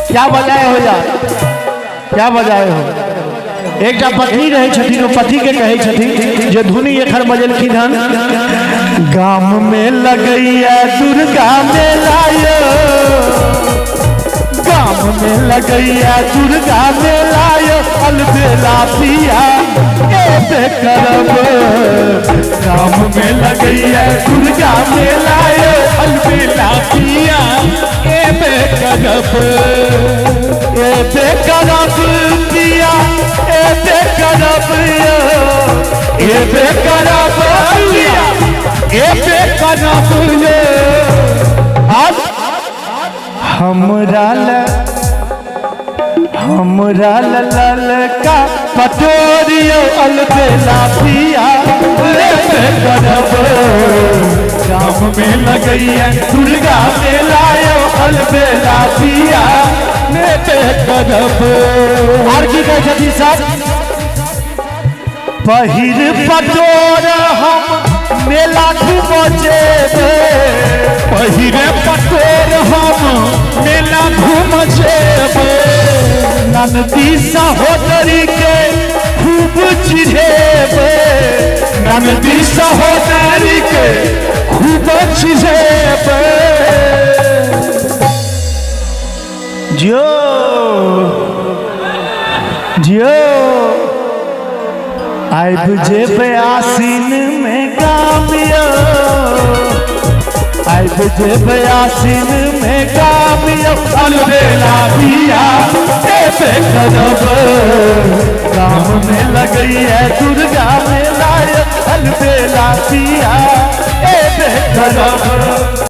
क्या बजाए हो यार, क्या बजाए हो। एक जब पत्नी रहे छथिन, वो पति के कहे छथिन जो धुनी एखर बजलखिन हन, गाम में लगैया दुर्गा मेला यो, गाम में लगैया दुर्गा मेला यो, अलबेला पिया ए करब, गाम में लगैया दुर्गा मेला यो, अलबेला पिया ए करब, ए करब पिया ए करब यो, ए करब पिया ए करब यो। आज हमरा लल का पटोरियो अलबेला पिया लेबे करब, गाम में लगैया दुर्गा मेला यो, अलबेला पिया लेबे करब। और की कहे छथिन सब, पहिर पटोर हम मेला घूम जेबे, पहिरे पटोर हम मेला घूम जेबे, ननदी सहोदरी के खूब चिढ़ेबे, ननदी सहोदरी के खूब चिढ़ेबे। जो जो आइब जेबे आसीन में गामियो, आइब जेबे आसीन में गामियो, अलबेला पिया एबे करब, गाम में लगैया दुर्गा मेला यो, अलबेला पिया एबे करब।